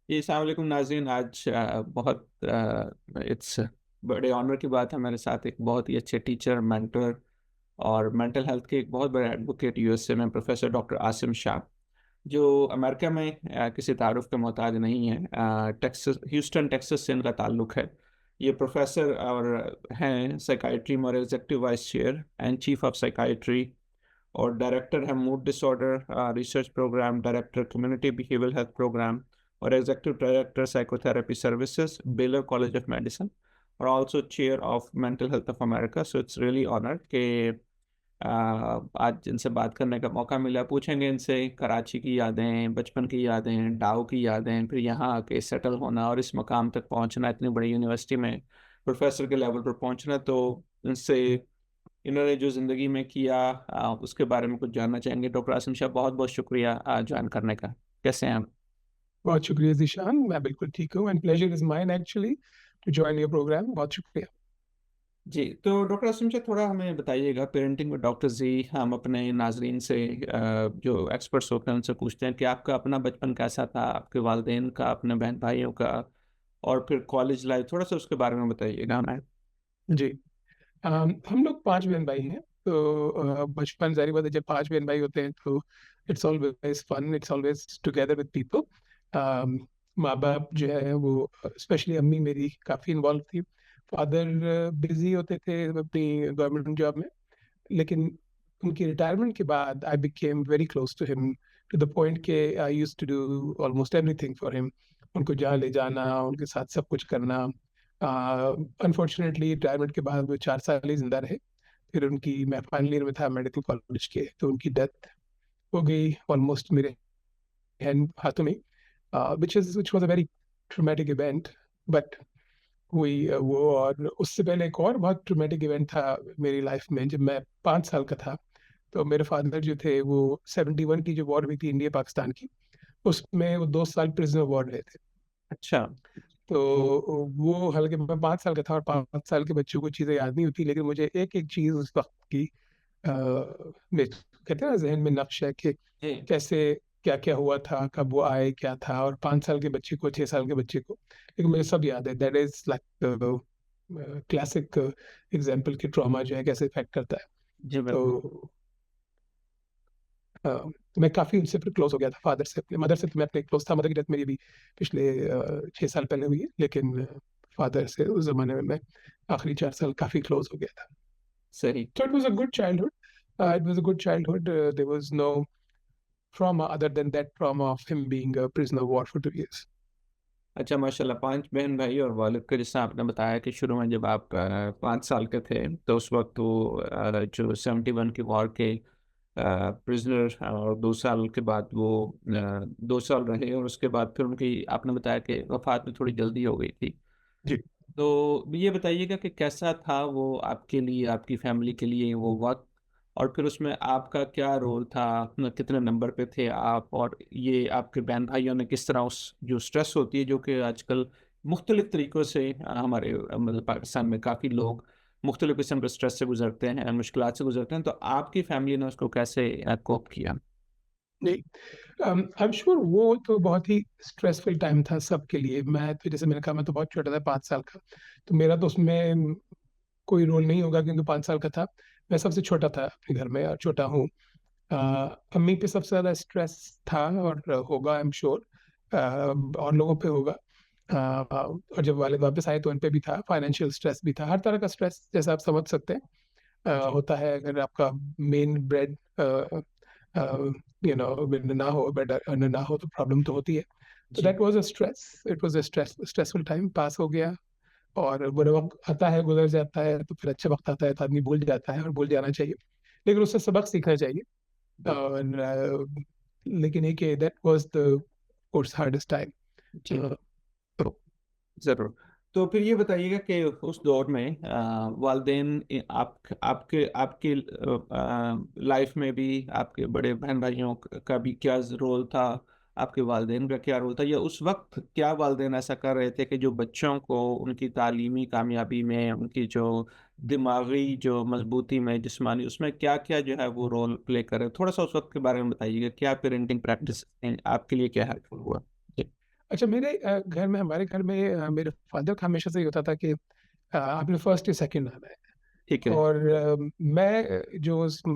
जी, अस्सलाम वालेकुम नाज़रीन। आज बहुत इट्स बड़े ऑनर की बात है, मेरे साथ एक बहुत ही अच्छे टीचर, मेंटर और मेंटल हेल्थ के एक बहुत बड़े एडवोकेट यूएसए में प्रोफेसर डॉक्टर आसिम शाह, जो अमेरिका में किसी तारुफ के मोहताज नहीं है। टेक्सास, ह्यूस्टन टेक्सास से इनका ताल्लुक है। ये प्रोफेसर और हैं साइकाइट्री में और executive vice chair and chief of psychiatry और डायरेक्टर है mood disorder research programme, director community behavioural health programme और executive director psychotherapy services, Baylor college of medicine और also chair of mental health of America. So it's really honour कि आज इनसे बात करने का मौका मिला। पूछेंगे इनसे कराची की यादें, बचपन की यादें, डाउ की यादें, फिर यहाँ आके सेटल होना और इस मकाम तक पहुँचना, इतनी बड़ी यूनिवर्सिटी में प्रोफेसर के लेवल पर पहुँचना। तो इनसे इन्होंने जो ज़िंदगी में किया उसके बारे में कुछ जानना चाहेंगे। डॉक्टर आसिम शाह, बहुत-बहुत शुक्रिया जॉइन करने का। कैसे हैं आप? बहुत शुक्रिया ज़ीशान, मैं बिल्कुल ठीक हूँ and pleasure is mine actually to join your programme. बहुत शुक्रिया। जी, तो डॉक्टर आसिम शाह, थोड़ा हमें बताइएगा पेरेंटिंग विद डॉक्टर ज़ी। हम अपने नाज़रीन से जो एक्सपर्ट्स होते हैं उनसे पूछते हैं कि आपका अपना बचपन कैसा था? आपके वालिदैन का, अपने बहन-भाइयों का और फिर कॉलेज लाइफ़, थोड़ा-सा उसके बारे में बताइएगा हमें। जी, हम लोग 5 बहन-भाई हैं, तो बचपन ज़ाहिर बात है जब 5 बहन-भाई होते हैं तो it's always fun, it's always together with people. Um, माँ-बाप जो है वो स्पेशली अम्मी मेरी काफ़ी इन्वॉल्व थी। फादर बिज़ी होते थे अपनी गवर्नमेंट जॉब में, लेकिन उनकी रिटायरमेंट के बाद I became very close to him to the point के I used to do almost everything for him. उनको जहाँ ले जाना, उनके साथ सब कुछ करना। अनफॉर्चुनेटली रिटायरमेंट के बाद वो 4 साल ही ज़िंदा रहे। फिर उनकी मैं फाइनल ईयर में था मेडिकल कॉलेज के, तो उनकी डेथ हो गई ऑलमोस्ट मेरे हैंड हाथों में, which was a very traumatic event. But हुई वो, और उससे पहले एक और बहुत ट्रॉमेटिक इवेंट था मेरी लाइफ में जब मैं 5 साल का था। तो मेरे फादर जो थे वो 71 की जो वॉर हुई थी इंडिया पाकिस्तान की, उसमें वो 2 साल प्रिजनर वॉर रहे थे। अच्छा। तो वो, हालाँकि मैं 5 साल का था और 5 साल के बच्चों को चीज़ें याद नहीं होती, लेकिन मुझे एक-एक चीज़ उस वक़्त की अ, में कहते हैं ना ज़हन में नक्श है कि जी। कैसे क्या-क्या हुआ था, कब वो आए, क्या था, और 5 साल के बच्चे को, 6 साल के बच्चे को, लेकिन मुझे सब याद है। That is like classic example कि ट्रॉमा जो है कैसे इफ़ेक्ट करता है। जी, बिल्कुल। तो तो मैं काफ़ी उनसे फिर क्लोज़ हो गया था, फादर से। अपने मदर से तो मैं अपने क्लोज़ था, मदर की डेथ मेरी अभी पिछले 6 साल पहले हुई है, लेकिन फादर से उस ज़माने में मैं आखिरी 4 साल काफ़ी क्लोज़ हो गया था। सही। So it was a good childhood. It was a good childhood. There was no trauma other than that trauma of him being a prisoner of war for 2 years. अच्छा, माशाल्लाह 5 बहन-भाई और वालिद का, जैसा आपने बताया कि शुरू में जब आप 5 साल के थे, तो उस वक़्त वो जो 71 की वॉर के प्रिज़नर, और 2 साल के बाद वो 2 साल रहे और उसके बाद फिर उनकी, आपने बताया कि वफ़ात में थोड़ी जल्दी हो गई थी। जी। तो ये बताइएगा कि कैसा था वो आपके लिए, आपकी फ़ैमिली के लिए वो वक़्त, और फिर उसमें आपका क्या रोल था? कितने नंबर पे थे आप? और ये आपके बहन-भाइयों ने किस तरह उस जो स्ट्रेस होती है, जो कि आजकल मुख्तलिफ़ तरीकों से हमारे मतलब पाकिस्तान में काफ़ी लोग मुख्तलिफ़ किस्म के स्ट्रेस से गुज़रते हैं, मुश्किलात से गुज़रते हैं, तो आपकी फ़ैमिली ने उसको कैसे कोप किया? नहीं, आई एम श्योर वो तो बहुत ही स्ट्रेसफुल टाइम था सबके लिए। मैं तो, जैसे मैंने कहा, मैं तो बहुत छोटा था, 5 साल का, तो मेरा तो उसमें कोई रोल नहीं होगा क्योंकि 5 साल का था। मैं सबसे छोटा था अपने घर में और छोटा हूँ। अ, अम्मी पे सबसे ज़्यादा स्ट्रेस था और होगा, आई एम श्योर और लोगों पे होगा। और जब वालिद वापस आए तो उन पे भी था, फाइनेंशियल स्ट्रेस भी था, हर तरह का स्ट्रेस जैसा आप समझ सकते हैं जी। होता है अगर आपका मेन ब्रेड ना हो, ब्रेड अर्नर ना हो, तो प्रॉब्लम तो होती है। तो जी। That was a stress, it was a stressful time pass हो गया। और बुरा वक़्त आता है, गुज़र जाता है, तो फिर अच्छा वक़्त आता है तो आदमी भूल जाता है और भूल जाना चाहिए। लेकिन उससे सबक सीखना चाहिए। और लेकिन एक that was the course hardest time. जी। तो ज़रूर। तो फिर ये बताइएगा कि उस दौर में वालिदैन आपके आपके लाइफ़ में भी आपके बड़े बहन-भाइयों का भी क्या रोल था? आपके वालिदैन का क्या रोल था? या उस वक़्त क्या वालिदैन ऐसा कर रहे थे कि जो बच्चों को उनकी तालीमी कामयाबी में, उनकी जो दिमागी जो मज़बूती में, जिस्मानी, उसमें क्या-क्या जो है वो रोल प्ले कर रहे? थोड़ा-सा उस वक़्त के बारे में बताइएगा। क्या पेरेंटिंग प्रैक्टिस आपके लिए क्या हेल्पफुल हुआ? जी। अच्छा, मेरे घर में, हमारे घर में मेरे फादर का हमेशा से ये होता था कि आपने फर्स्ट या सेकंड आना है। ठीक है। और मैं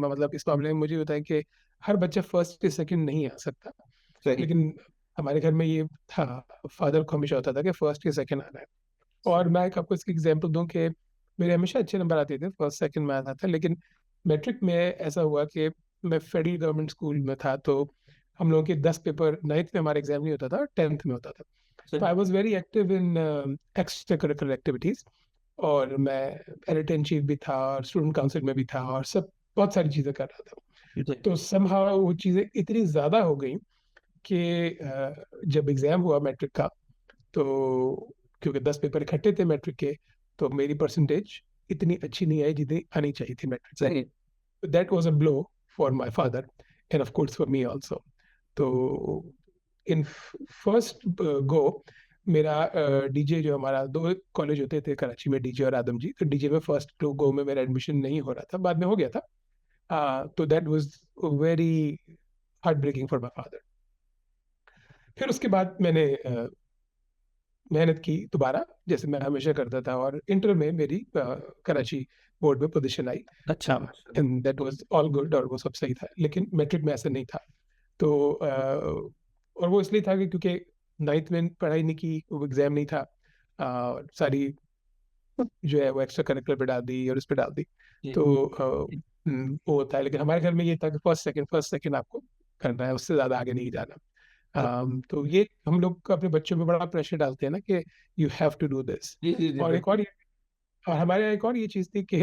मतलब इस मामले में मुझे होता है कि हर बच्चा फर्स्ट या सेकंड नहीं आ सकता। सही। लेकिन हमारे घर में ये था, फादर को हमेशा होता था कि फर्स्ट या सेकंड आना है। और मैं एक आपको इसकी एग्जांपल दूं कि मेरे हमेशा अच्छे नंबर आते थे, फर्स्ट सेकंड में आता था। लेकिन मैट्रिक में ऐसा हुआ कि मैं फेडरल गवर्नमेंट स्कूल में था, तो हम लोगों के 10 पेपर, 9th में हमारा एग्जाम नहीं होता था, 10th में होता था। तो सही। I was very active in extra curricular activities. और मैं एडिटर इन चीफ भी था, और स्टूडेंट काउंसिल में भी था, और सब बहुत सारी चीज़ें कर रहा था। जी। तो समहाउ वो चीज़ें इतनी ज़्यादा हो गई कि जब एग्ज़ाम हुआ मैट्रिक का, तो क्योंकि 10 पेपर इकट्ठे थे मैट्रिक के, तो मेरी परसेंटेज इतनी अच्छी नहीं आई जितनी आनी चाहिए थी मैट्रिक में। सही। That was a blow for my father, end of course for me also. तो इन फर्स्ट गो, मेरा डीजे, जो हमारा 2 कॉलेज होते थे कराची में, डीजे और आदमजी, तो डीजे में फर्स्ट गो में मेरा एडमिशन नहीं हो रहा था, बाद में हो गया था। तो that was very heart breaking for my father. फिर उसके बाद मैंने मेहनत की दोबारा, जैसे मैं हमेशा करता था, और इंटर में मेरी कराची बोर्ड में पोजीशन आई। अच्छा। And that was all good, और वो सब सही था। लेकिन मैट्रिक में ऐसा नहीं था। तो और वो इसलिए था कि क्योंकि 9th में पढ़ाई नहीं की, वो एग्जाम नहीं था, सारी जो है वो एक्स्ट्रा करिकुलर पे डाल दी और इस पे डाल दी। जी। तो वो होता है। लेकिन हमारे घर में ये था कि फर्स्ट सेकंड आपको करना है, उससे ज्यादा आगे नहीं जाना। तो ये हम लोग अपने बच्चों में बड़ा प्रेशर डालते हैं ना कि you have to do this. जी जी जी और एक और बिल्कुल। और हमारे यहाँ एक और ये चीज़ थी कि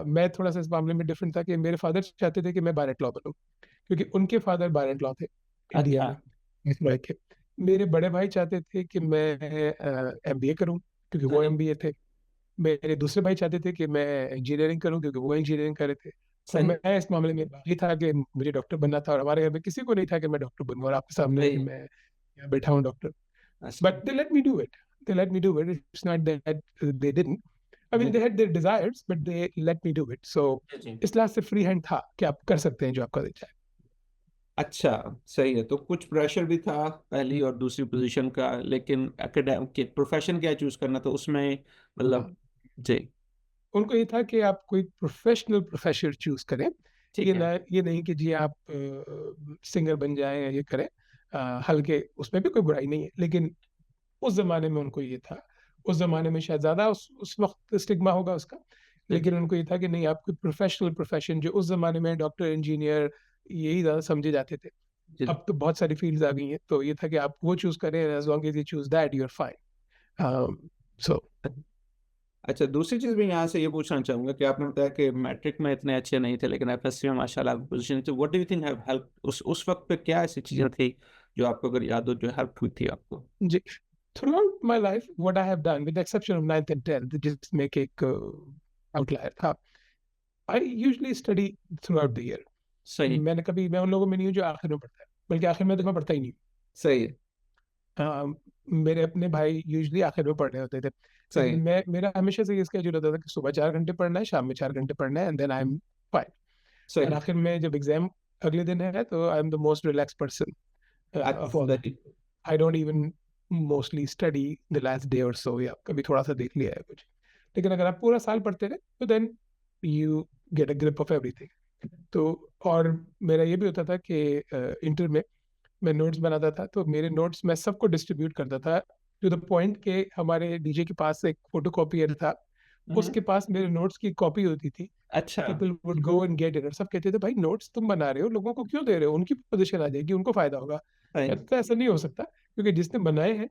मैं थोड़ा सा इस मामले में डिफरेंट था कि मेरे फादर चाहते थे कि मैं बार एट लॉ बनूं, क्योंकि उनके फादर बार एट लॉ थे इंडिया अच्छा। में, इस तरह के। मेरे बड़े भाई चाहते थे कि मैं एमबीए करूं, क्योंकि वो सही। एमबीए थे। मेरे दूसरे भाई चाहते थे कि मैं इंजीनियरिंग करूं, क्योंकि वो इंजीनियरिंग कर रहे थे। और सही। मैं इस मामले में बागी था कि मुझे डॉक्टर बनना था, और हमारे घर में किसी को नहीं था कि मैं डॉक्टर बनूं, और आपके सामने सही। मैं यहाँ बैठा हूँ डॉक्टर। अच्छा। But they let me do it. They let me do it. It's not that they didn't. I mean, ji they had their desires, but they let me do it. So जी जी। इस last से free hand था कि आप कर सकते हैं जो आपका इच्छा अच्छा। सही है, तो कुछ प्रेशर भी था पहली और दूसरी पोजीशन का, लेकिन एकेडमिक के प्रोफेशन क्या चूज करना तो उसमें है। मतलब। जी। उनको ये था कि आप कोई प्रोफेशनल प्रोफेशन चूज करें। ठीक है। ये नहीं कि जी आप सिंगर बन जाएं या ये करें। हल्के उसमें भी कोई बुराई नहीं है, लेकिन उस जमाने में उनको ये था। उस जमाने में शायद ज्यादा उस वक्त स्टिग्मा होगा उसका। जी लेकिन उनको ये था कि नहीं, आप कोई प्रोफेशनल प्रोफेशन, जो उस जमाने में डॉक्टर, इंजीनियर, यही ज्यादा समझे जाते थे। जी। अब तो बहुत सारी फील्ड्स आ गई हैं, तो ये था कि आप वो चूज करें, as long as you choose that you are fine. So अच्छा, दूसरी चीज मैं यहाँ से ये पूछना चाहूंगा कि आपने बताया कि मैट्रिक में इतने अच्छे नहीं थे, लेकिन एफएससी में माशाल्लाह आपकी पोजीशन थी। What do you think have help उस वक्त पे क्या ऐसी चीजें थी जो आपको अगर याद हो जो हेल्प हुई थी आपको? जी, throughout my life, what I have done, with the exception of 9th and 10th, just make एक outlier था, I usually study throughout the year. सही। मैं उन लोगों में नहीं हूँ जो आखिर में पढ़ता है, बल्कि आखिर में तो मैं पढ़ता ही नहीं सही है। हूँ। मेरे अपने भाई यूजली आखिर में पढ़ रहे होते थे। सही लेकिन है। मेरा हमेशा से ये स्केड्यूल होता था कि सुबह 4 घंटे पढ़ना है, शाम में 4 घंटे पढ़ना है, and then I am fine. और सही। आखिर में जब एग्जाम अगले दिन है, तो I am the most relax person of all the सही। People. I don't even mostly study the last day और सो, या कभी थोड़ा सा देख लिया है कुछ। लेकिन अगर आप पूरा साल पढ़ते रहे, तो then you get a grip of everything. तो और मेरा ये भी होता था कि इंटर में मैं नोट्स बनाता था, तो मेरे नोट्स मैं सबको डिस्ट्रीब्यूट करता था, टू द पॉइंट के हमारे डीजे के पास एक फोटो कॉपियर था, हम्म। उसके पास मेरे नोट्स की कॉपी होती थी। अच्छा। People would go and get it, और सब कहते थे भाई नोट्स तुम बना रहे हो, लोगों को क्यों दे रहे हो, उनकी पोजीशन आ जाएगी, उनको फायदा होगा। सही। कहते थे ऐसा नहीं हो सकता, क्योंकि जिसने बनाए हैं,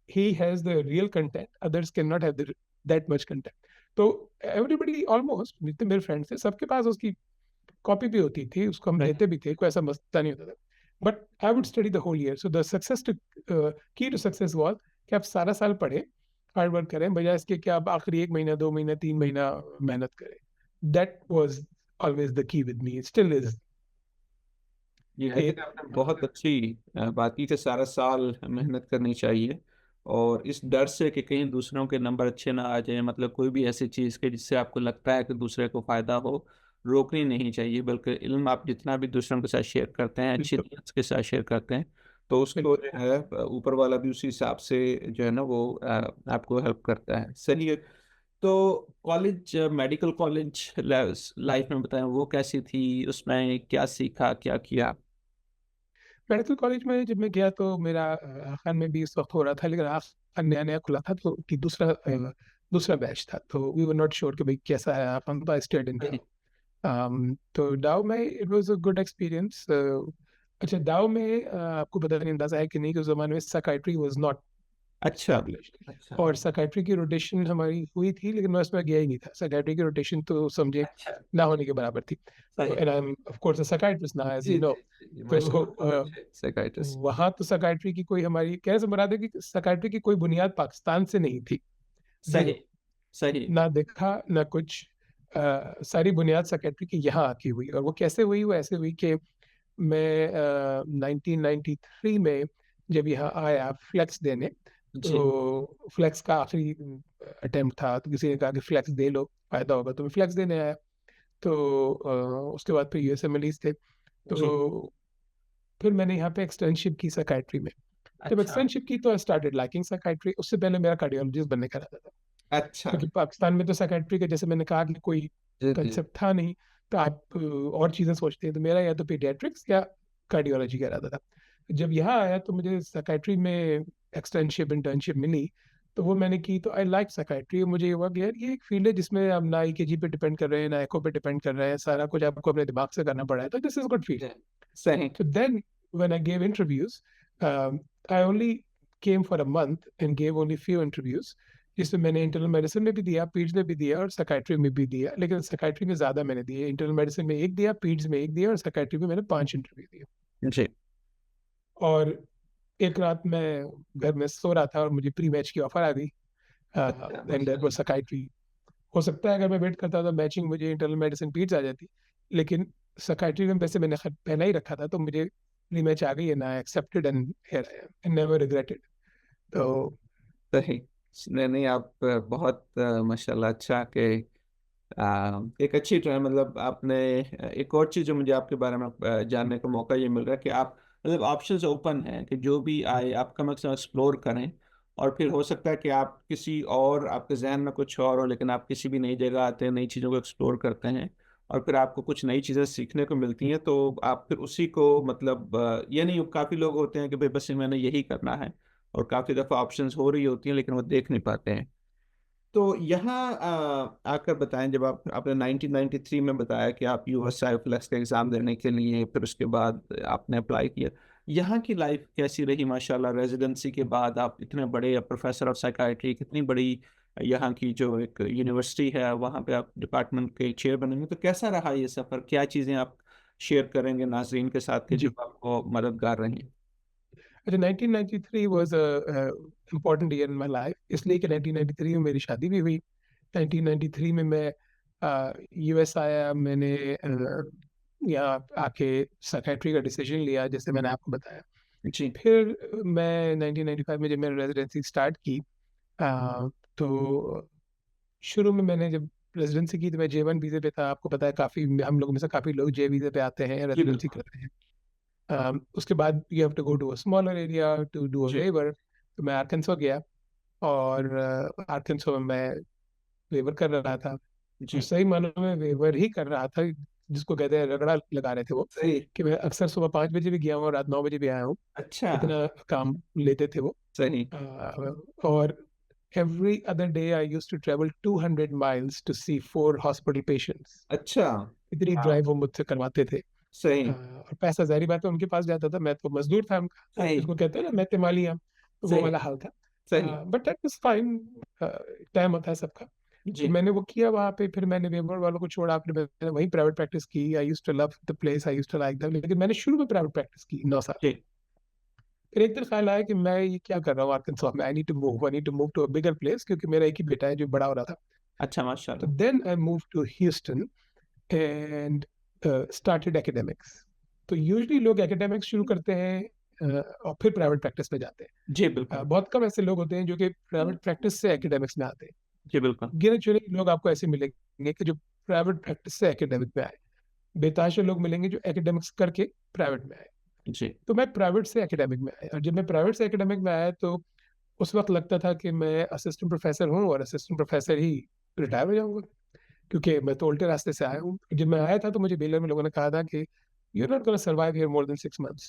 he has the real content, others cannot have that much content. तो एवरीबडी ऑलमोस्ट, जितने मेरे फ्रेंड्स थे, सबके पास उसकी कॉपी भी होती थी, उसको हम सही। देते भी थे, कोई ऐसा मसला नहीं होता था। But I would study the whole year. So the success to key to success was कि आप सारा साल पढ़े, हार्ड वर्क करें, बजाय इसके कि आप आखिरी 1 महीना, 2 महीना, 3 महीना मेहनत करें। That was always the key with me, still is. ये आई थिंक आपने बहुत अच्छी बात की कि सारा साल मेहनत करनी चाहिए, और इस डर से कि कहीं दूसरों के नंबर अच्छे ना आ जाए, मतलब कोई भी ऐसी चीज़ के जिससे आपको लगता है कि दूसरे को फायदा हो, रोकनी नहीं चाहिए, बल्कि इल्म आप जितना भी दूसरों के साथ शेयर करते हैं, अच्छी नीयत के साथ शेयर करते हैं, तो उसको बिल्कुल। जो है ऊपर वाला भी उसी हिसाब से जो है ना वो आपको हेल्प करता है। सही है। तो कॉलेज, मेडिकल कॉलेज लाइफ में बताएं वो कैसी थी, उसमें क्या सीखा, क्या किया? मेडिकल कॉलेज में जब मैं गया तो मेरा खान में भी इस वक्त हो रहा था, लेकिन खान नया नया खुला था, तो कि दूसरा बैच था, तो वी वर नॉट श्योर कि भाई कैसा है खान, तो आई स्टेड इन सही। डाउ। तो डाउ में it was a good experience. अच्छा, डाउ में आपको पता नहीं, अंदाजा है कि नहीं कि उस जमाने में साइकाइट्री वाज नॉट अच्छा। एस्टैब्लिश्ड, अच्छा। और साइकाइट्री की रोटेशन हमारी हुई थी, लेकिन मैं उसमें गया ही नहीं था। साइकाइट्री की रोटेशन तो समझे अच्छा। ना होने के बराबर थी। तो सही। And I am of course a psychiatrist now, as जी यू जी नो। जी जी, तो माशाल्लाह बहुत अच्छे साइकाइट्रिस्ट। वहां तो साइकाइट्री की कोई, हमारी कहने से मुराद है कि साइकाइट्री की कोई बुनियाद पाकिस्तान से नहीं थी, सही। जीरो। सही। ना देखा ना कुछ। सारी बुनियाद साइकाइट्री की यहाँ आके हुई, और वो कैसे हुई? वो ऐसे हुई कि मैं 1993 में जब यहाँ आया फ्लेक्स देने, जी। तो फ्लेक्स का आखिरी अटेम्प्ट था, तो किसी ने कहा कि फ्लेक्स दे लो, फायदा होगा, तो मैं फ्लेक्स देने आया। तो उसके बाद फिर यूएसएमएलईज थे, जी। तो फिर मैंने यहाँ पे एक्सटर्नशिप की साइकाइट्री में। जब अच्छा। एक्सटर्नशिप की तो आई स्टार्टेड लाइकिंग साइकाइट्री। उससे पहले मेरा कार्डियोलॉजिस्ट बनने का इरादा था, अच्छा। क्योंकि पाकिस्तान में तो साइकाइट्री का, जैसे मैंने कहा, कि कोई जी जी। कंसेप्ट था नहीं, तो आप और चीज़ें सोचते हैं। तो मेरा या तो पीडियाट्रिक्स या कार्डियोलॉजी का इरादा था। जब यहाँ आया तो मुझे साइकाइट्री में एक्सटर्नशिप इंटर्नशिप मिली, तो वो मैंने की। तो आई लाइक साइकाइट्री। मुझे ये हुआ कि यार ये एक फील्ड है जिसमें आप ना ईकेजी पे डिपेंड कर रहे हैं, ना एको पे डिपेंड कर रहे हैं, सारा कुछ आपको अपने दिमाग से करना पड़ा है, तो दिस इज गुड फील्ड। जी। सही। So then, when I gave interviews, I only came for a month and gave only few interviews, जिसमें मैंने इंटरनल मेडिसिन में भी दिया, पीड्स में भी दिया, और साइकाइट्री में भी दिया। लेकिन साइकाइट्री में ज़्यादा मैंने दिए। इंटरनल मेडिसिन में एक दिया, पीड्स में एक दिया, और साइकाइट्री में मैंने 5 इंटरव्यू दिए। जी। और एक रात मैं घर में सो रहा था और मुझे प्री मैच की ऑफर आ गई, अच्छा एंड दैट वाज माशाल्लाह। साइकाइट्री। हो सकता है अगर मैं वेट करता तो मैचिंग मुझे इंटरनल मेडिसिन पीड्स आ जाती, लेकिन साइकाइट्री में वैसे मैंने पहला ही रखा था, तो मुझे प्री मैच आ गई, and I accepted and here I am and never regretted. तो सही। नहीं नहीं, आप बहुत माशाल्लाह अच्छा के एक अच्छी ट्राई, मतलब आपने एक और चीज़ जो मुझे आपके बारे में जानने का मौका ये मिल रहा है कि आप मतलब ऑप्शंस ओपन हैं कि जो भी आए आप कम से कम एक्सप्लोर करें। और फिर हो सकता है कि आप किसी और, आपके जहन में कुछ और हो, लेकिन आप किसी भी नई जगह आते हैं, नई चीज़ों को एक्सप्लोर करते हैं, और फिर आपको कुछ नई चीज़ें सीखने को मिलती हैं, तो आप फिर उसी को मतलब ये नहीं, काफ़ी लोग होते हैं कि भाई बस मैंने यही करना है, और काफ़ी दफ़ा ऑप्शंस हो रही होती हैं लेकिन वो देख नहीं पाते हैं। तो यहाँ आकर बताएं, जब आपने 1993 में बताया कि आप यूएस आईएफएलएक्स का एग्ज़ाम देने के लिए, फिर उसके बाद आपने अप्लाई किया, यहाँ की लाइफ कैसी रही? माशाल्लाह, रेजिडेंसी के बाद आप इतने बड़े प्रोफेसर ऑफ साइकाइट्री, कितनी बड़ी यहाँ की जो एक यूनिवर्सिटी है, वहाँ पे आप डिपार्टमेंट के चेयर बनेंगे, तो कैसा रहा ये सफ़र? क्या चीज़ें आप शेयर करेंगे नाजरीन के साथ कि जो जी, आपको मददगार रही? अच्छा, 1993 was a important year in my life, इसलिए कि 1993 में मेरी शादी भी हुई। 1993 में मैं यूएस आया। मैंने यहाँ आके साइकाइट्री का डिसीजन लिया, जैसे मैंने आपको बताया। जी। फिर मैं 1995 में जब मैंने रेजिडेंसी स्टार्ट की, तो शुरू में मैंने जब रेजिडेंसी की तो मैं J1 वीज़े पे था। आपको पता है, काफ़ी हम लोगों में से काफ़ी लोग J वीज़े पे आते हैं, जी रेजिडेंसी बिल्कुल। करते हैं। उसके बाद you have to go to a smaller area to do a J. Waiver. तो मैं आर्कन्सो गया, और आर्कन्सो में मैं वेवर कर रहा था। और जी। सही मानों में वेवर ही कर रहा था, जिसको कहते हैं रगड़ा लगा रहे थे वो, सही। कि मैं अक्सर सुबह 5 बजे भी गया हूँ और रात 9 बजे भी आया हूँ। अच्छा। इतना काम लेते थे वो। सही। और every other day I used to travel 200 miles to see 4 hospital patients। अच्छा। इतनी हाँ। ड्राइव वो मुझसे करवाते थे। सही। और पैसा जाहिर बात है उनके पास जाता था, मैं तो मजदूर था उनका, सही। जिसको कहते हैं ना मैं तिमालिया, तो वो सही। वाला हाल था। सही। But that was fine, time होता है सबका। तो जी। मैंने वो किया वहाँ पे। फिर मैंने वेवर वालों को छोड़ा, फिर मैंने वहीं प्राइवेट प्रैक्टिस की। I used to love the place, I used to like them. लेकिन मैंने शुरू में प्राइवेट प्रैक्टिस की 9 साल। जी। फिर एक दिन ख्याल आया कि मैं ये क्या कर रहा हूँ आर्कन्सो में, I need to move to a bigger place, क्योंकि मेरा एक ही बेटा है जो बड़ा हो रहा था। अच्छा तो माशाल्लाह। Then I move to Houston and started academics. तो यूजुअली लोग एकेडमिक्स शुरू करते हैं, और फिर प्राइवेट प्रैक्टिस में जाते हैं। जी बिल्कुल। बहुत कम ऐसे लोग होते हैं जो कि प्राइवेट प्रैक्टिस से एकेडमिक्स में आते हैं। जी बिल्कुल। गिने चुने लोग आपको ऐसे मिलेंगे कि जो प्राइवेट प्रैक्टिस से एकेडमिक में आए। बेताशा लोग मिलेंगे जो एकेडमिक्स करके प्राइवेट में आए। जी। तो मैं प्राइवेट से एकेडमिक में आया, और जब मैं प्राइवेट से एकेडमिक में आया तो उस वक्त लगता था कि मैं असिस्टेंट प्रोफेसर हूँ और असिस्टेंट प्रोफेसर ही रिटायर हो जाऊंगा, क्योंकि मैं तो उल्टे रास्ते से आया हूँ। जब मैं आया था तो मुझे बेलर में लोगों ने कहा था कि you are not gonna survive here more than 6 months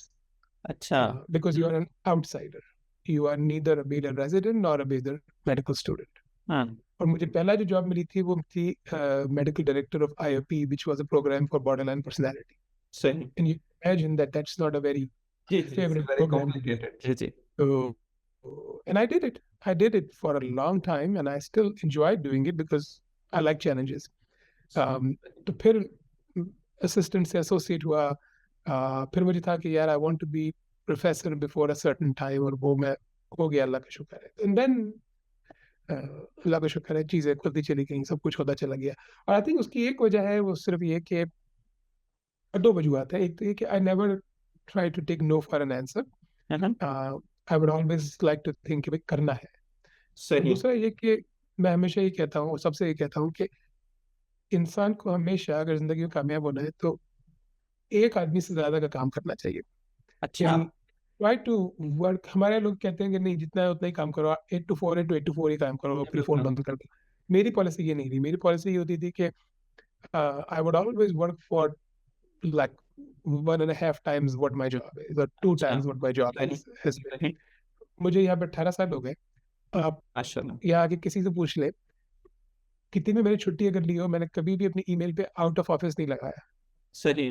अच्छा। Because you are an outsider, you are neither a Baylor resident nor a Baylor medical student. हाँ। और मुझे पहला जो जॉब मिली थी वो थी medical director of IOP, which was a program for borderline personality. सही। And you imagine that that's not a very जी जी, it's favorite very program to be. Complicated. जी जी। So, and I did it. I did it for a long time, and I still enjoy doing it because I like challenges. तो फिर assistant से associate हुआ, फिर मुझे था कि यार I want to be professor before a certain time, और वो मैं हो गया, अल्लाह का शुक्र है। एंड देन अल्लाह का शुक्र है, चीज़ें खुलती चली गई, सब कुछ होता चला गया। और आई थिंक उसकी एक वजह है, वो सिर्फ ये कि दो वजूहत है। एक तो ये कि I never try to take no for an answer, हाँ, I would always like to think कि भाई करना है। और सही। दूसरा ये कि मैं हमेशा ये कहता हूँ, सबसे ये कहता हूँ कि इंसान को हमेशा अगर जिंदगी में कामयाब होना है तो एक आदमी से ज्यादा का काम करना चाहिए। अच्छा। यानी ट्राई टू वर्क, हमारे लोग कहते हैं कि नहीं जितना है उतना ही काम करो, 8 to 4 है तो 8 to 4 ही काम करो, फिर फोन बंद कर दो। मेरी पॉलिसी ये नहीं थी। मेरी पॉलिसी ये होती थी कि आई would always work for like 1.5 times what my job is, or two अच्छा। times what my job सही। is has been. सही। मुझे यहाँ पे 18 साल हो गए। आप माशाल्लाह। यहाँ आके किसी से पूछ ले, कितनी भी मैंने छुट्टी अगर ली हो, मैंने कभी भी अपनी ईमेल पे आउट ऑफ ऑफिस नहीं लगाया। सही।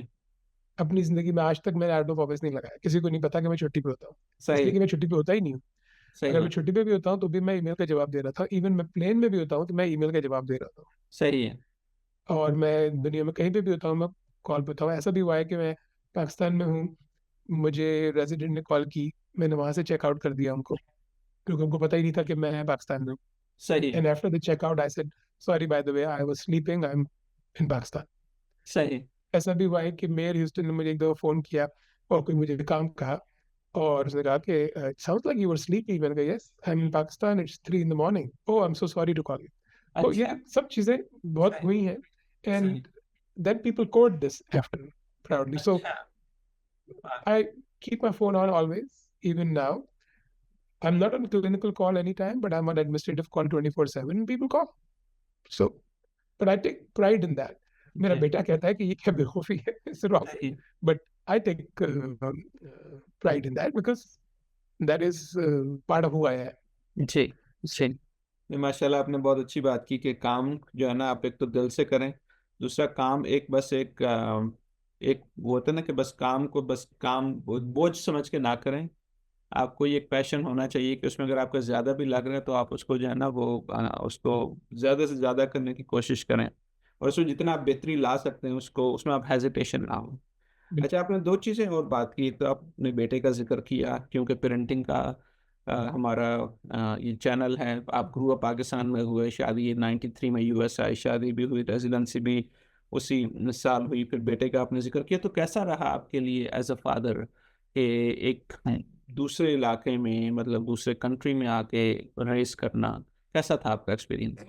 अपनी जिंदगी में आज तक मैंने आउट ऑफ ऑफिस नहीं लगाया। किसी को नहीं पता कि मैं छुट्टी पे होता हूँ, सही। इसलिए कि मैं छुट्टी पे होता ही नहीं हूँ। अगर सही। मैं छुट्टी पे भी होता हूँ तो भी मैं ईमेल का जवाब दे रहा था। इवन मैं प्लेन में भी होता हूँ तो मैं ईमेल का जवाब दे रहा था। सही है। और मैं दुनिया में कहीं पे भी होता हूँ, मैं कॉल पे होता हूँ। ऐसा भी हुआ है कि मैं पाकिस्तान में हूँ, मुझे रेजिडेंट ने कॉल की, मैंने वहां से चेकआउट कर दिया उनको, क्योंकि उनको पता ही नहीं था कि मैं पाकिस्तान में हूँ। सही। And after the checkout I said sorry by the way, I was sleeping, I am in Pakistan. सही। ऐसा भी हुआ है कि मेयर ह्यूस्टन ने मुझे एक दफा फोन किया और कोई मुझे काम कहा, और उसने कहा कि sound like you were sleeping. मैंने कहा yes I am in Pakistan, it's 3 in the morning, oh I am so sorry to call you. तो ये अच्छा। सब चीजें बहुत सही। हुई हैं। सही। And then people code this after proudly. So अच्छा। हाँ। I keep my phone on always, even now. I'm not on clinical call anytime, but I'm on administrative call 24/7. People call. So, but I take pride in that. मेरा जी। बेटा कहता है कि ये क्या बेवकूफ़ी है, it's wrong. सही। But I take pride in that because that is part of who I am. Ji. So, जी। नहीं, माशाल्लाह आपने बहुत अच्छी बात की कि काम जो है ना आप एक तो दिल से करें। दूसरा काम एक बस एक वो होता है ना कि बस काम को बस काम बोझ समझ के ना करें। आपको ये एक पैशन होना चाहिए कि उसमें अगर आपका ज़्यादा भी लग रहा है तो आप उसको जो है ना वो उसको ज़्यादा से ज़्यादा करने की कोशिश करें, और उसमें जितना आप बेहतरी ला सकते हैं उसको उसमें आप हेजिटेशन ना हो। अच्छा, आपने दो चीज़ें और बात की। एक तो आपने बेटे का जिक्र किया, क्योंकि पेरेंटिंग का हमारा ये चैनल है। आप ग्रू अप पाकिस्तान में हुए, शादी 93 में US आई, शादी भी हुई, रेजिडेंसी भी उसी साल हुई, फिर बेटे का आपने जिक्र किया। तो कैसा रहा आपके लिए एज अ फादर कि एक दूसरे इलाके में, मतलब दूसरे कंट्री में आके रेस करना, कैसा था आपका एक्सपीरियंस?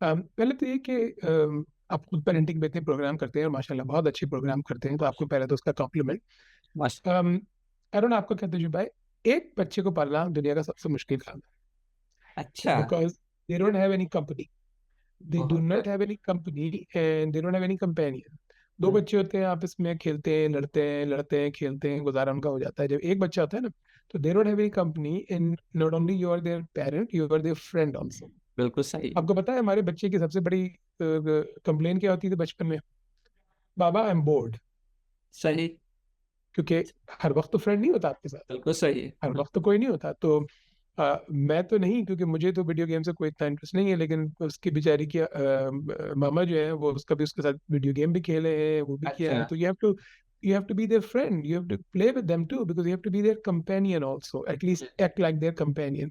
पहले तो ये कि आप खुद पेरेंटिंग पे इतने प्रोग्राम करते हैं और माशाल्लाह बहुत अच्छे प्रोग्राम करते हैं, तो आपको पहले तो उसका कॉम्प्लीमेंट। मस्त। आई डोंट नो आपको क्या तजुर्बा है, एक बच्चे को पालना दुनिया का सबसे मुश्किल काम है, अच्छा। Because they don't have any company, they do बहुत। not have any company and they don't have any companion. दो बच्चे होते हैं, आपस में खेलते हैं, लड़ते हैं, खेलते हैं, गुजारा उनका हो जाता है। जब एक बच्चा होता है ना, तो they don't have any company and not only you are their parent, you are their friend also. बिल्कुल सही। आपको पता है हमारे बच्चे की सबसे बड़ी कंप्लेन क्या होती थी बचपन में? बाबा आई एम बोर्ड। सही। क्योंकि हर वक्त तो फ्रेंड नहीं होता आपके साथ, बिल्कुल सही हर है। वक्त तो कोई नहीं होता। तो मैं तो नहीं, क्योंकि मुझे तो वीडियो गेम से कोई इतना इंटरेस्ट नहीं है, लेकिन उसकी बेचारी की मामा जो है वो उसका भी उसके साथ वीडियो गेम भी खेले हैं, वो भी किया अच्छा। है। तो you have to be their friend, you have to play with them too, because you have to be their companion also, at least act like their companion.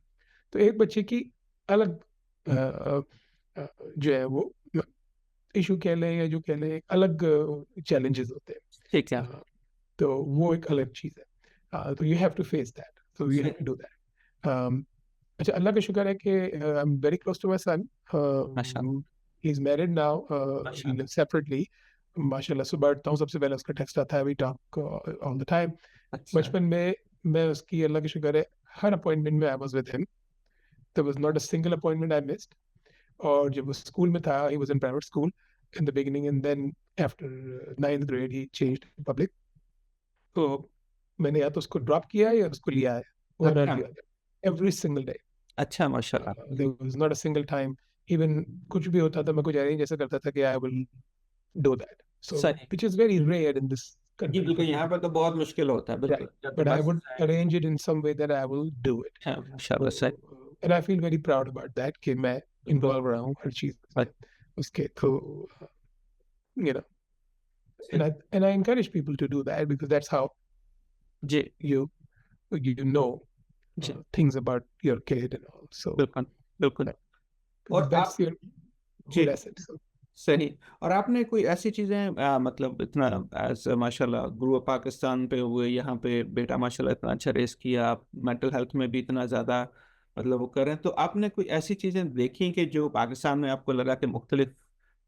तो एक बच्चे की अलग जो है वो इशू कह लें या जो कह लें, अलग चैलेंजेस होते ठीक है। हैं। तो वो एक अलग चीज़ है। तो you have to face that, so you have सही। to do that. अच्छा, अल्लाह का शुक्र है कि I am very close to my son. माशाल्लाह। He is married now, he माशाल्लाह। Live separately. माशाल्लाह सुबह उठता हूँ, सबसे पहले उसका टेक्स्ट आता है, we talk all the time. अच्छा। बचपन में मैं उसकी, अल्लाह का शुक्र है, हर अपॉइंटमेंट में I was with him, there was not a single appointment I missed. और जब वो स्कूल में था, he was in private school in the beginning, and then after 9th grade he changed public. तो मैंने या तो उसको ड्रॉप किया है या उसको लिया है, वन और अच्छा। The other, every single day. अच्छा माशाल्लाह। There was not a single time, even कुछ भी होता था मैं कुछ अरेंज जैसे करता था कि I will do that, so सही। Which is very rare in this जी country for बिल्कुल, यहाँ people पर to तो बहुत मुश्किल होता है, do. Right. बिल्कुल जब तो But I बस would arrange it in some way that I will do it. है माशाल्लाह। So, सही। and I feel very proud about that कि मैं involve रहा हूँ हर चीज में उसके। तो you know, सही। and I encourage people to do that because that's how ji. you know ji things about your kid and all. So बिल्कुल बिल्कुल। और that's आप। your ji. whole asset. So सही। और आपने कोई ऐसी चीज़ें मतलब इतना एज माशाल्लाह गुरु पाकिस्तान पे हुए, यहाँ पे बेटा माशाल्लाह इतना अच्छा रेस किया, आप मेंटल हेल्थ में भी इतना ज़्यादा मतलब वो करें, तो आपने कोई ऐसी चीज़ें देखी कि जो पाकिस्तान में आपको लगा कि मुख्तलिफ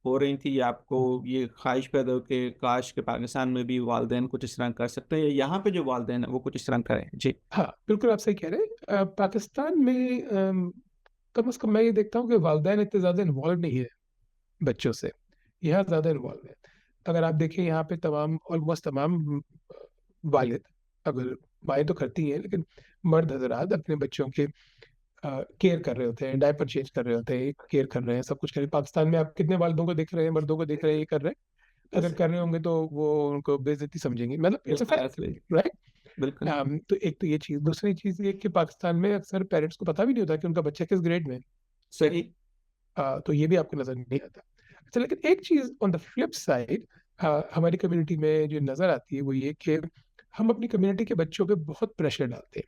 हो रही थी, या आपको ये ख्वाहिश पैदा हो कि काश के पाकिस्तान में भी वालदेन कुछ इस तरह कर सकते हैं, या यहाँ पे जो वालदेन है वो कुछ इस तरह करें? जी। हाँ, बिल्कुल आप सही कह रहे हैं। पाकिस्तान में कम से कम मैं ये देखता हूँ कि वालिदैन इतने ज्यादा इन्वॉल्व नहीं है बच्चों से, यहाँ ज्यादा इन्वॉल्व है। अगर आप देखें यहाँ पे तमाम, ऑलमोस्ट तमाम वालिद, अगर माएँ तो करती हैं लेकिन मर्द हजरात अपने बच्चों के केयर कर रहे होते हैं, डायपर चेंज कर रहे होते हैं, केयर कर रहे हैं, सब कुछ कर रहे हैं। पाकिस्तान में आप कितने वालिदों को देख रहे हैं, मर्दों को देख रहे हैं ये कर रहे हैं? अगर कर रहे होंगे तो वो उनको बेइज्जती समझेंगे, मतलब इट्स अ बिल्कुल फैक्ट, ऐसे ही। राइट? बिल्कुल। तो एक तो ये चीज, दूसरी चीज ये कि पाकिस्तान में अक्सर पेरेंट्स को पता भी नहीं होता कि उनका बच्चा किस ग्रेड में है। सही। तो ये भी आपको नजर नहीं आता। अच्छा, लेकिन एक चीज ऑन द फ्लिप साइड हमारी कम्युनिटी में जो नजर आती है वो ये कि हम अपनी कम्युनिटी के बच्चों पे बहुत प्रेशर डालते हैं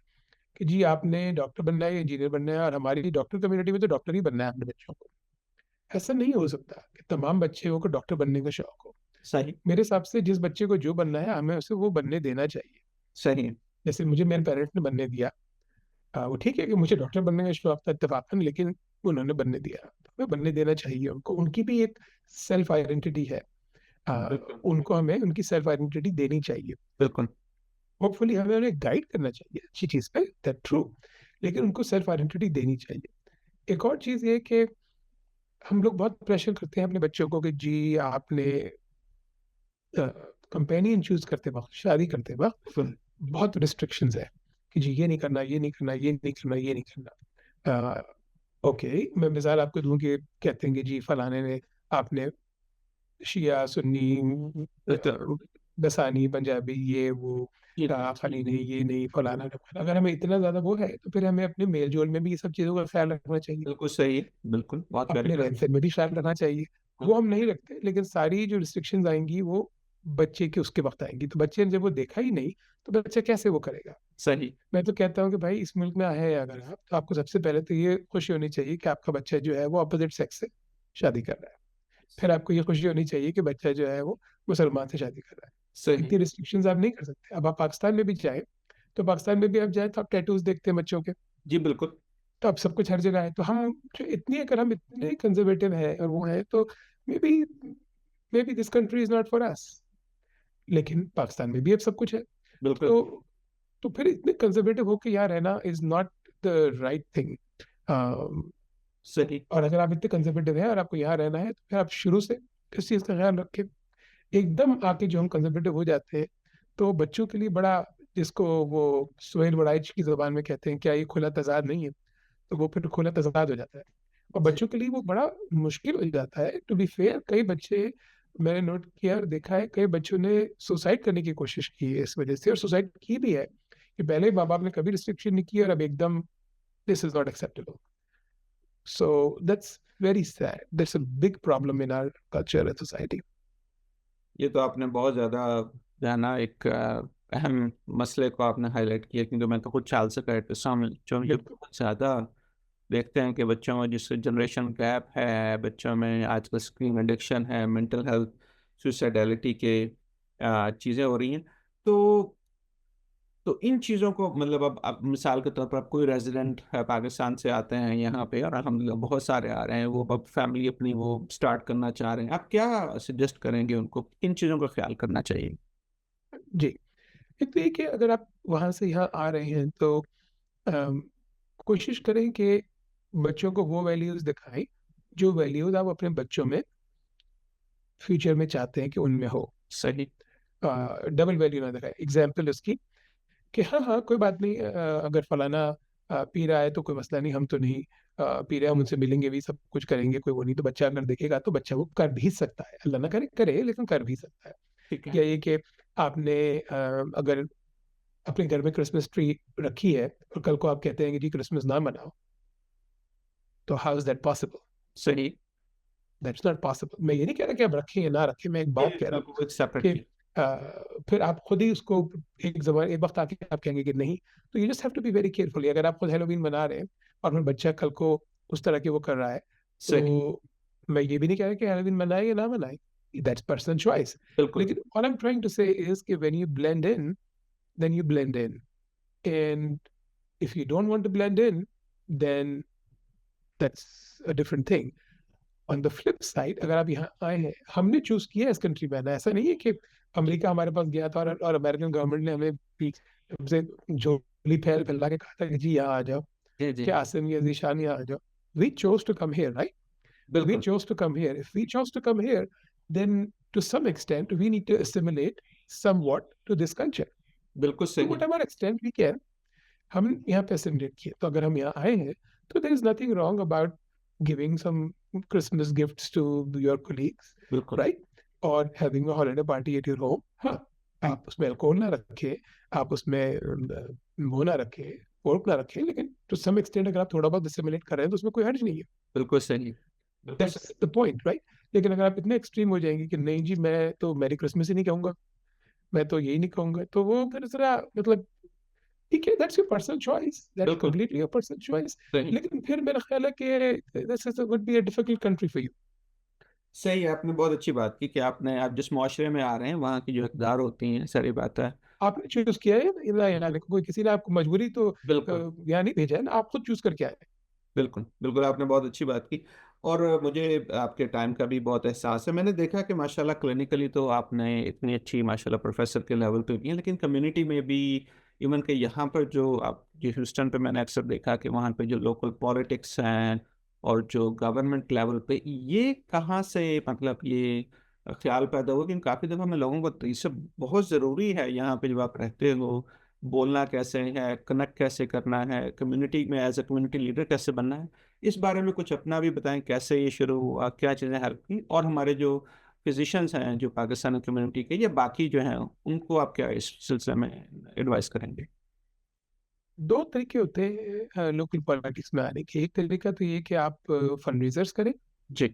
कि जी आपने डॉक्टर बनना है, इंजीनियर बनना है, और हमारी डॉक्टर कम्युनिटी में तो डॉक्टर ही बनना है अपने बच्चों को। ऐसा नहीं हो सकता कि तमाम बच्चों को डॉक्टर बनने का शौक हो। सही। मेरे हिसाब से जिस बच्चे को जो बनना है हमें उसे वो बनने देना चाहिए। सही। जैसे मुझे मेरे पेरेंट्स ने बनने दिया, वो ठीक है कि मुझे डॉक्टर बनने का शौक था इत्तेफाकन, लेकिन उन्होंने बनने दिया तो हमें बनने देना चाहिए उनको। उनकी भी एक सेल्फ आइडेंटिटी है, बिल्कुल। उनको हमें उनकी सेल्फ आइडेंटिटी देनी चाहिए। बिल्कुल। होपफुली हमें उन्हें गाइड करना चाहिए अच्छी चीज पे, दैट ट्रू, लेकिन उनको सेल्फ आइडेंटिटी देनी चाहिए। एक और चीज ये कि हम लोग बहुत प्रेशर करते हैं अपने बच्चों को कि जी आपने कंपेनियन चूज करते वक्त, शादी करते वक्त बिल्कुल। बहुत रिस्ट्रिक्शंस है कि जी ये नहीं करना, ये नहीं करना, ये नहीं करना, ये नहीं करना। ओके, मैं मिसाल आपको दूं कि कहते हैं कि जी फलाने ने, आपने शिया सुन्नी बिल्कुल। बसानी पंजाबी ये वो, जी। खली नहीं, ये नहीं, फलाना ढिमकाना। अगर हमें इतना ज्यादा वो है तो फिर हमें अपने मेल जोल में भी ये सब चीजों का ख्याल रखना चाहिए, बिल्कुल सही है। बिल्कुल बहुत अपने प्यारे। रहन सहन में भी ख्याल रखना चाहिए। वो हम नहीं रखते, लेकिन सारी जो रिस्ट्रिक्शंस आएंगी वो बच्चे के उसके वक्त आएंगी, तो बच्चे ने जब वो देखा ही नहीं तो बच्चा कैसे वो करेगा? सही। मैं तो कहता हूँ कि भाई इस मुल्क में आए हैं अगर आप, तो आपको सबसे पहले तो ये खुशी होनी चाहिए कि आपका बच्चा जो है वो अपोजिट सेक्स से शादी कर रहा है। फिर आपको ये खुशी होनी चाहिए कि बच्चा जो है वो मुसलमान से शादी कर रहा है। सही। इतनी रिस्ट्रिक्शंस आप नहीं कर सकते। अब आप पाकिस्तान में भी जाए, तो पाकिस्तान में भी आप जाए तो आप टैटूज देखते हैं बच्चों के, जी बिल्कुल। तो अब सब कुछ हर जगह है। तो हम जो इतनी, अगर हम इतने कंजर्वेटिव है और वो है, तो may be may be this country is not for us. लेकिन पाकिस्तान में भी अब सब कुछ है। बिल्कुल तो फिर इतने कंजर्वेटिव होके यहाँ रहना is not the right thing. सही। और अगर आप इतने कंजर्वेटिव हैं और आपको यहाँ रहना है, तो फिर आप शुरू से इस चीज़ का ख्याल रखें। एकदम आके जो हम कंजर्वेटिव हो जाते हैं, तो बच्चों के लिए बड़ा, जिसको वो सोहेल वड़ाइच की जबान में कहते हैं क्या ये खुला तजाद नहीं है, तो वो फिर खुला तजाद हो जाता है। और जी। बच्चों के लिए वो बड़ा मुश्किल हो जाता है। टू बी फेयर, कई बच्चे, मैंने नोट किया और देखा है, कई बच्चों ने सुसाइड करने की कोशिश की है इस वजह से, और सुसाइड की भी है कि पहले माँ बाप ने कभी रिस्ट्रिक्शन नहीं की और अब एकदम this is not acceptable. So that's very sad, that's a big problem in our culture and society. ये तो आपने बहुत ज़्यादा जो है ना एक अहम मसले को आपने हाईलाइट किया, क्योंकि मैं तो खुद चाल से कहता हूँ जो ये बिल्कुल। बहुत ज़्यादा देखते हैं कि बच्चों में जिससे जनरेशन गैप है, बच्चों में आजकल स्क्रीन एडिक्शन है, मेंटल हेल्थ, सुसाइडलिटी के चीज़ें हो रही हैं। तो तो इन चीज़ों को मतलब अब मिसाल के तौर पर अब कोई रेज़िडेंट है पाकिस्तान से आते हैं यहाँ पे और अल्हम्दुलिल्लाह बहुत सारे आ रहे हैं, वो अब फैमिली अपनी वो स्टार्ट करना चाह रहे हैं। आप क्या सजेस्ट करेंगे उनको? किन चीज़ों का ख़्याल करना चाहिए? जी, एक तो ये कि अगर आप वहाँ से यहाँ आ रहे हैं तो अम, कोशिश करें कि बच्चों को वो वैल्यूज़ दिखाएँ, जो वैल्यूज़ आप अपने बच्चों में फ्यूचर में चाहते हैं कि उनमें हो। सही, डबल वैल्यू ना दिखाएँ। एग्ज़ाम्पल उसकी कि हाँ, हाँ, कोई बात नहीं, अगर फलाना पी रहा है तो कोई मसला नहीं, हम तो नहीं पी रहे, हम उनसे मिलेंगे भी, सब कुछ करेंगे, कोई वो नहीं। तो बच्चा अगर देखेगा तो बच्चा वो कर भी सकता है। अल्लाह ना करे करे, लेकिन कर भी सकता है। ठीक है। या ये कि आपने अगर अपने घर में क्रिसमस ट्री रखी है और कल को आप कहते हैं कि जी क्रिसमस ना मनाओ, तो हाउ इज़ दैट पॉसिबल? सही। That's not possible. मैं ये नहीं कह रहा कि आप रखें या ना रखें, मैं एक ये बात कह रहा हूँ बिल्कुल एक सेपरेट कि चीज़। फिर आप खुद ही उसको एक वक्त आके आप कहेंगे कि नहीं। तो you just have to be very careful. अगर आप खुद हेलोवीन मना रहे हैं और फिर बच्चा कल को उस तरह के वो कर रहा है, सही, तो मैं ये भी नहीं कह रहा कि हेलोवीन मनाए या ना मनाए, दैट्स पर्सनल चॉइस। बिल्कुल, लेकिन all I am trying to say is कि when you blend in, then you blend in, and if you don't want to blend in, then that's a different thing. On the flip side, अगर आप यहाँ आए हैं, हमने choose किया है इस कंट्री में आना। ऐसा नहीं है कि अमेरिका हमारे पास गया था और अमेरिकन गवर्नमेंट ने हमें से झोली फैला के कहा था कि जी यहाँ आ जाओ, जी, जी, कि आसिम या जीशान यहाँ आ जाओ। We chose to come here, right? We बिल्कुल, chose to come here. If we chose to come here, then to some extent we need to assimilate somewhat to this culture. बिल्कुल To सही, whatever extent we can, हम यहाँ पे assimilate किए। तो अगर हम यहाँ आए हैं, तो there is nothing wrong about giving some Christmas gifts to your colleagues, बिल्कुल, right? Or having a holiday party at your home. हाँ, आप उसमें अल्कोहल ना रखें, आप उसमें वो ना रखें, पोर्क ना रखें, लेकिन to some extent अगर आप थोड़ा बहुत assimilate कर रहे हैं तो उसमें कोई हर्ज नहीं है। बिल्कुल सही, बिल्कुल दैट्स सही। The point, right? लेकिन अगर आप इतने एक्सट्रीम हो जाएंगे कि नहीं जी मैं तो मैरी क्रिसमस ही नहीं कहूंगा, मैं तो यही नहीं कहूंगा, तो वो फिर जरा मतलब ठीक है, that's your personal choice, that's बिल्कुल, कंप्लीटली योर पर्सनल चॉइस। सही। लेकिन फिर मेरा ख्याल है कि this is would be a difficult country for you. सही है, आपने बहुत अच्छी बात की कि आपने आप जिस मुआशरे में आ रहे हैं, वहाँ की जो इक़दार होती हैं, सारी बात है। आपने चूज किया है ना, कोई किसी ने आपको मजबूरी तो बिल्कुल, यहाँ नहीं भेजा है ना, आप खुद चूज करके आए हैं। बिल्कुल, बिल्कुल, आपने बहुत अच्छी बात की और मुझे आपके टाइम का भी बहुत एहसास है। मैंने देखा कि माशाल्लाह क्लिनिकली तो आपने इतनी अच्छी माशाल्लाह प्रोफ़ेसर के लेवल पे की है, लेकिन कम्युनिटी में भी इवन कि यहाँ पर जो आप जो ह्यूस्टन पे मैंने अक्सर देखा कि वहाँ पे जो लोकल पॉलिटिक्स हैं और जो गवर्नमेंट लेवल पे, ये कहाँ से मतलब ये ख़्याल पैदा हुआ? क्योंकि काफ़ी दफ़ा मैं लोगों को तो ये सब बहुत ज़रूरी है यहाँ पे जब आप रहते हो, बोलना कैसे है, कनेक्ट कैसे करना है, कम्युनिटी में एज़ अ कम्युनिटी लीडर कैसे बनना है? इस बारे में कुछ अपना भी बताएँ, कैसे ये शुरू हुआ, क्या चीज़ें हेल्प की? और हमारे जो फिज़िशियंस हैं, जो पाकिस्तानी कम्युनिटी के या बाकी जो हैं, उनको आप क्या इस सिलसिले में एडवाइस करेंगे? दो तरीके होते हैं लोकल पॉलिटिक्स में आने के। एक तरीका तो ये कि आप फंड रेजर्स करें, जी,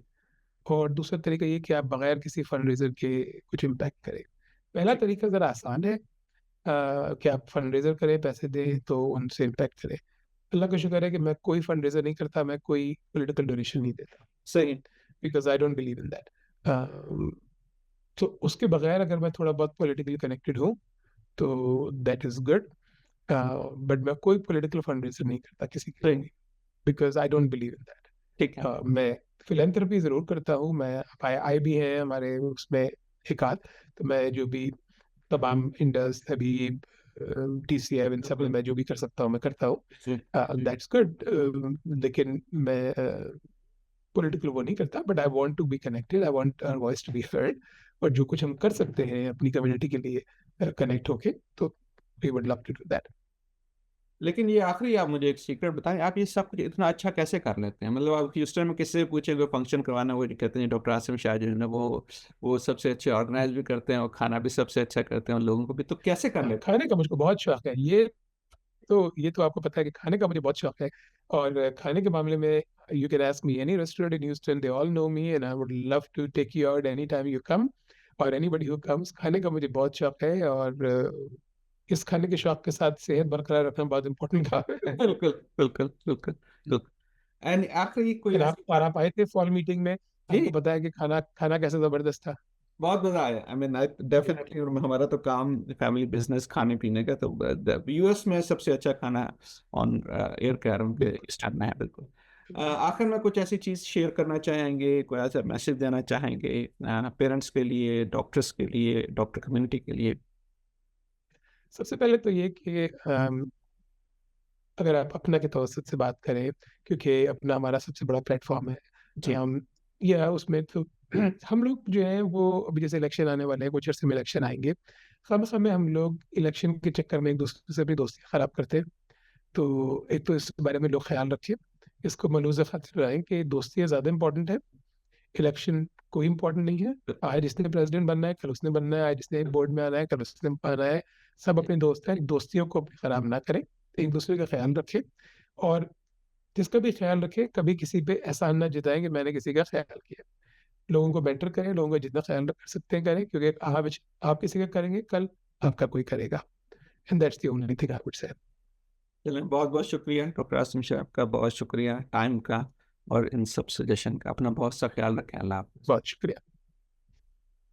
और दूसरा तरीका ये कि आप बगैर किसी फंड रेजर के कुछ इम्पैक्ट करें। पहला जी, तरीका ज़रा आसान है, कि आप फंड रेजर करें, पैसे दें तो उनसे इम्पैक्ट करें। अल्लाह का शुक्र है कि मैं कोई फंड रेजर नहीं करता, मैं कोई पॉलिटिकल डोनेशन नहीं देता, सही, because I don't believe in that. तो उसके बगैर अगर मैं थोड़ा बहुत पॉलिटिकली कनेक्टेड हूँ तो दैट इज गुड। बट मैं कोई पॉलिटिकल फंड रेजर नहीं करता किसी के लिए सही, भी, because I don't believe in that. ठीक है। मैं फिलेंथ्रपी जरूर करता हूँ, मैं आई भी है हमारे उसमें एक आध। तो मैं जो भी तमाम इंडस हबीब TCF इन सब में बिल्कुल, मैं जो भी कर सकता हूँ मैं करता हूँ, जी, दैट्स गुड। लेकिन मैं पॉलिटिकल वो नहीं करता, but I want to be connected, I want our voice to be heard. और जो कुछ हम कर सकते हैं अपनी कम्युनिटी के लिए कनेक्ट होके, तो we would love to do that. लेकिन ये आखिरी आप मुझे एक सीक्रेट बताएँ, आप ये सब कुछ इतना अच्छा कैसे कर लेते हैं? मतलब आप ह्यूस्टन में किससे पूछें कोई फंक्शन करवाना वो कहते हैं डॉक्टर आसिम शाह जो है ना वो सबसे अच्छे ऑर्गेनाइज़ भी करते हैं और खाना भी सबसे अच्छा करते हैं और लोगों को भी तो कैसे कर लेते खाने का मुझको बहुत शौक है, ये तो आपको पता है कि खाने का मुझे बहुत शौक है। और खाने के मामले में you can ask me any restaurant in Houston, they all know me and I would love to take you out any time you come, और एनीबडी हु कम्स। खाने का मुझे बहुत शौक है, और इस खाने के शौक के साथ सेहत बरकरार रखना बहुत इंपॉर्टेंट काम है। हैं? बिल्कुल, बिल्कुल, बिल्कुल, बिल्कुल। एंड आखिरी कोई लेकिन ऐसी आप आए थे फॉल मीटिंग में, जी, आपको पता है कि खाना खाना कैसा जबरदस्त था। बहुत मजा आया। आई मीन आई डेफिनेटली, हमारा तो काम फैमिली बिजनेस खाने पीने का, तो यूएस में सबसे अच्छा खाना ऑन एयर कैरम के स्टैंड में है बिल्कुल। आखिर में कुछ ऐसी चीज शेयर करना चाहेंगे, कोई ऐसा मैसेज देना चाहेंगे पेरेंट्स के लिए, डॉक्टर्स के लिए, डॉक्टर कम्युनिटी के लिए? सबसे पहले तो ये कि अगर आप अपना के तवसत से बात करें, क्योंकि अपना हमारा सबसे बड़ा प्लेटफॉर्म है, जी या उसमें तो हम लोग जो है वो अभी जैसे इलेक्शन आने वाले हैं, कुछ अर्से में इलेक्शन आएंगे, समय समय हम लोग इलेक्शन के चक्कर में एक दूसरे से अपनी दोस्ती खराब करते हैं। तो एक तो इस बारे में लोग ख्याल रखिए, इसको मलूज़ खातिर रहें कि दोस्तियाँ ज़्यादा इंपॉर्टेंट है, इलेक्शन कोई इंपॉर्टेंट नहीं है। आज जिसने प्रेसिडेंट बनना है कल उसने बनना है, आज जिसने बोर्ड में आना है कल उसने आना है, सब अपने दोस्त हैं। दोस्तियों को अपनी खराब ना करें, एक दूसरे का ख्याल रखें, और जिसका भी ख्याल रखें कभी किसी पे एहसान ना जताएं कि मैंने किसी का ख्याल किया। लोगों को बेटर करें, लोगों का जितना ख्याल कर सकते हैं करें, क्योंकि आप किसी का करेंगे कल आपका कोई करेगा। And that's the only thing I would say. चलें, बहुत बहुत शुक्रिया डॉक्टर आसिम शाह, आपका बहुत शुक्रिया टाइम का और इन सब सजेशन का। अपना बहुत सा ख्याल रखें। अल्लाह हाफ़िज़। बहुत शुक्रिया।